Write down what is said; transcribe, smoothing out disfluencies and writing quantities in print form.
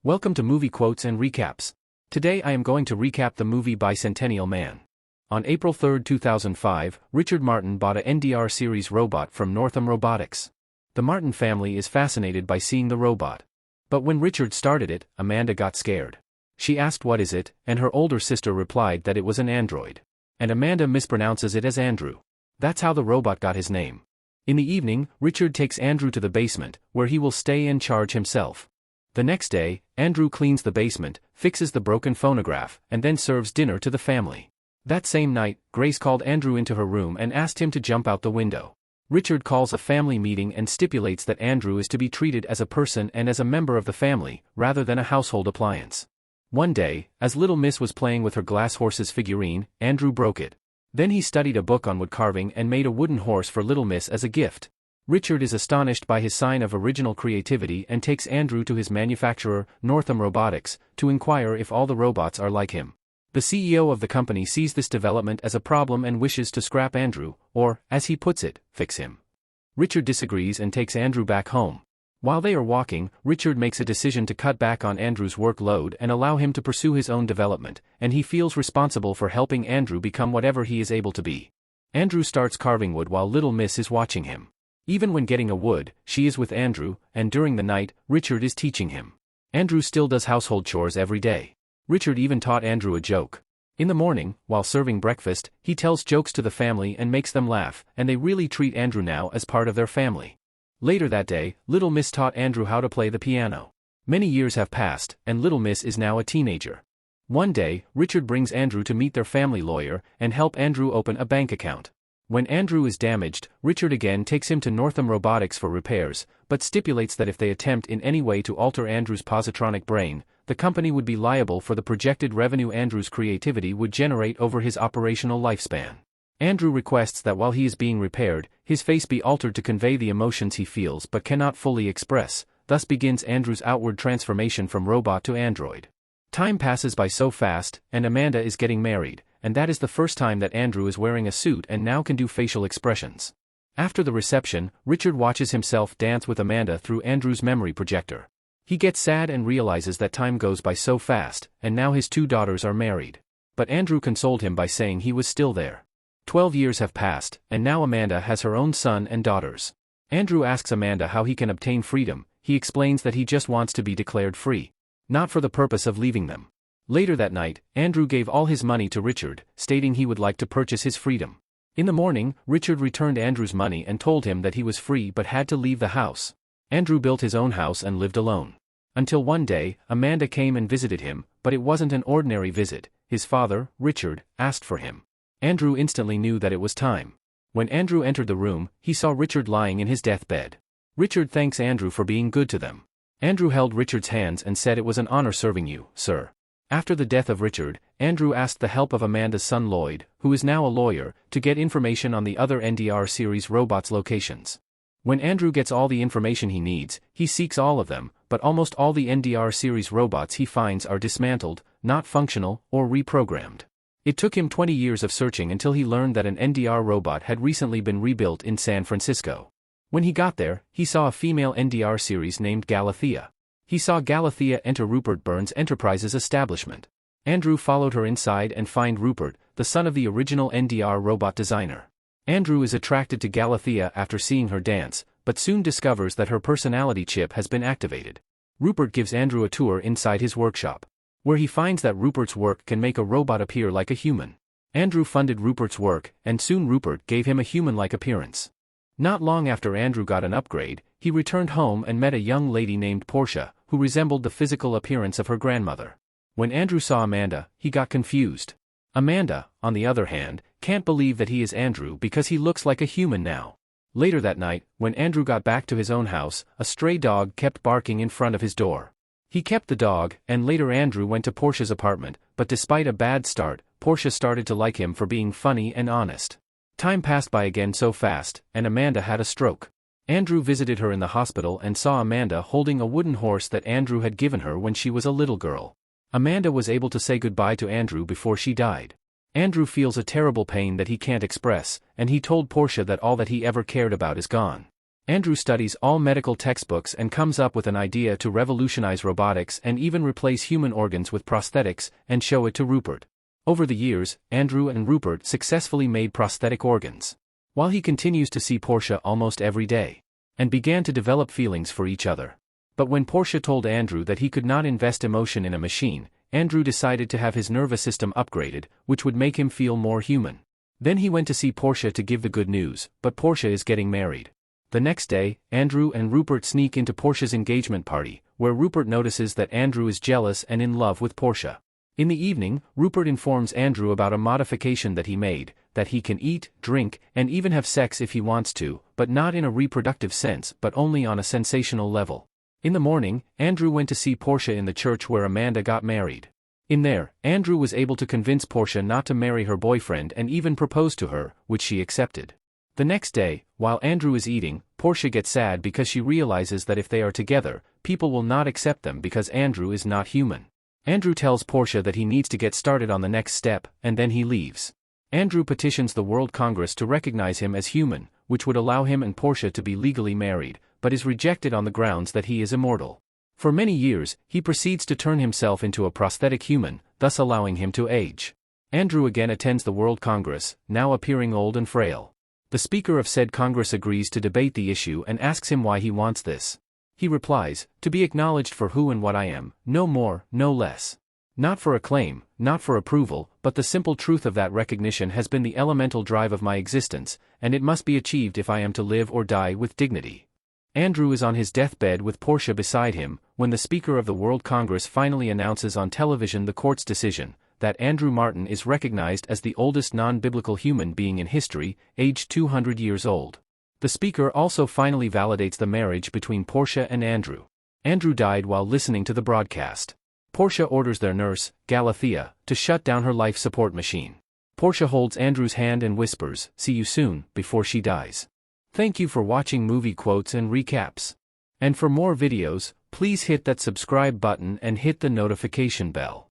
Welcome to Movie Quotes and Recaps. Today I am going to recap the movie Bicentennial Man. On April 3, 2005, Richard Martin bought a NDR series robot from Northam Robotics. The Martin family is fascinated by seeing the robot. But when Richard started it, Amanda got scared. She asked what is it, and her older sister replied that it was an android. And Amanda mispronounces it as Andrew. That's how the robot got his name. In the evening, Richard takes Andrew to the basement, where he will stay and charge himself. The next day, Andrew cleans the basement, fixes the broken phonograph, and then serves dinner to the family. That same night, Grace called Andrew into her room and asked him to jump out the window. Richard calls a family meeting and stipulates that Andrew is to be treated as a person and as a member of the family, rather than a household appliance. One day, as Little Miss was playing with her glass horse's figurine, Andrew broke it. Then he studied a book on wood carving and made a wooden horse for Little Miss as a gift. Richard is astonished by his sign of original creativity and takes Andrew to his manufacturer, Northam Robotics, to inquire if all the robots are like him. The CEO of the company sees this development as a problem and wishes to scrap Andrew, or, as he puts it, fix him. Richard disagrees and takes Andrew back home. While they are walking, Richard makes a decision to cut back on Andrew's workload and allow him to pursue his own development, and he feels responsible for helping Andrew become whatever he is able to be. Andrew starts carving wood while Little Miss is watching him. Even when getting a wood, she is with Andrew, and during the night, Richard is teaching him. Andrew still does household chores every day. Richard even taught Andrew a joke. In the morning, while serving breakfast, he tells jokes to the family and makes them laugh, and they really treat Andrew now as part of their family. Later that day, Little Miss taught Andrew how to play the piano. Many years have passed, and Little Miss is now a teenager. One day, Richard brings Andrew to meet their family lawyer and help Andrew open a bank account. When Andrew is damaged, Richard again takes him to Northam Robotics for repairs, but stipulates that if they attempt in any way to alter Andrew's positronic brain, the company would be liable for the projected revenue Andrew's creativity would generate over his operational lifespan. Andrew requests that while he is being repaired, his face be altered to convey the emotions he feels but cannot fully express. Thus begins Andrew's outward transformation from robot to android. Time passes by so fast, and Amanda is getting married, and that is the first time that Andrew is wearing a suit and now can do facial expressions. After the reception, Richard watches himself dance with Amanda through Andrew's memory projector. He gets sad and realizes that time goes by so fast, and now his two daughters are married. But Andrew consoled him by saying he was still there. 12 years have passed, and now Amanda has her own son and daughters. Andrew asks Amanda how he can obtain freedom. He explains that he just wants to be declared free. Not for the purpose of leaving them. Later that night, Andrew gave all his money to Richard, stating he would like to purchase his freedom. In the morning, Richard returned Andrew's money and told him that he was free but had to leave the house. Andrew built his own house and lived alone. Until one day, Amanda came and visited him, but it wasn't an ordinary visit. His father, Richard, asked for him. Andrew instantly knew that it was time. When Andrew entered the room, he saw Richard lying in his deathbed. Richard thanks Andrew for being good to them. Andrew held Richard's hands and said it was an honor serving you, sir. After the death of Richard, Andrew asked the help of Amanda's son Lloyd, who is now a lawyer, to get information on the other NDR series robots' locations. When Andrew gets all the information he needs, he seeks all of them, but almost all the NDR series robots he finds are dismantled, not functional, or reprogrammed. It took him 20 years of searching until he learned that an NDR robot had recently been rebuilt in San Francisco. When he got there, he saw a female NDR series named Galathea. He saw Galathea enter Rupert Burns Enterprises' establishment. Andrew followed her inside and find Rupert, the son of the original NDR robot designer. Andrew is attracted to Galathea after seeing her dance, but soon discovers that her personality chip has been activated. Rupert gives Andrew a tour inside his workshop, where he finds that Rupert's work can make a robot appear like a human. Andrew funded Rupert's work, and soon Rupert gave him a human-like appearance. Not long after Andrew got an upgrade, he returned home and met a young lady named Portia, who resembled the physical appearance of her grandmother. When Andrew saw Amanda, he got confused. Amanda, on the other hand, can't believe that he is Andrew because he looks like a human now. Later that night, when Andrew got back to his own house, a stray dog kept barking in front of his door. He kept the dog, and later Andrew went to Portia's apartment, but despite a bad start, Portia started to like him for being funny and honest. Time passed by again so fast, and Amanda had a stroke. Andrew visited her in the hospital and saw Amanda holding a wooden horse that Andrew had given her when she was a little girl. Amanda was able to say goodbye to Andrew before she died. Andrew feels a terrible pain that he can't express, and he told Portia that all that he ever cared about is gone. Andrew studies all medical textbooks and comes up with an idea to revolutionize robotics and even replace human organs with prosthetics and show it to Rupert. Over the years, Andrew and Rupert successfully made prosthetic organs, while he continues to see Portia almost every day, and began to develop feelings for each other. But when Portia told Andrew that he could not invest emotion in a machine, Andrew decided to have his nervous system upgraded, which would make him feel more human. Then he went to see Portia to give the good news, but Portia is getting married. The next day, Andrew and Rupert sneak into Portia's engagement party, where Rupert notices that Andrew is jealous and in love with Portia. In the evening, Rupert informs Andrew about a modification that he made, that he can eat, drink, and even have sex if he wants to, but not in a reproductive sense but only on a sensational level. In the morning, Andrew went to see Portia in the church where Amanda got married. In there, Andrew was able to convince Portia not to marry her boyfriend and even propose to her, which she accepted. The next day, while Andrew is eating, Portia gets sad because she realizes that if they are together, people will not accept them because Andrew is not human. Andrew tells Portia that he needs to get started on the next step, and then he leaves. Andrew petitions the World Congress to recognize him as human, which would allow him and Portia to be legally married, but is rejected on the grounds that he is immortal. For many years, he proceeds to turn himself into a prosthetic human, thus allowing him to age. Andrew again attends the World Congress, now appearing old and frail. The speaker of said Congress agrees to debate the issue and asks him why he wants this. He replies, "To be acknowledged for who and what I am, no more, no less. Not for acclaim, not for approval, but the simple truth of that recognition has been the elemental drive of my existence, and it must be achieved if I am to live or die with dignity." Andrew is on his deathbed with Portia beside him, when the Speaker of the World Congress finally announces on television the court's decision, that Andrew Martin is recognized as the oldest non-biblical human being in history, aged 200 years old. The speaker also finally validates the marriage between Portia and Andrew. Andrew died while listening to the broadcast. Portia orders their nurse, Galathea, to shut down her life support machine. Portia holds Andrew's hand and whispers, "See you soon," before she dies. Thank you for watching movie quotes and recaps. And for more videos, please hit that subscribe button and hit the notification bell.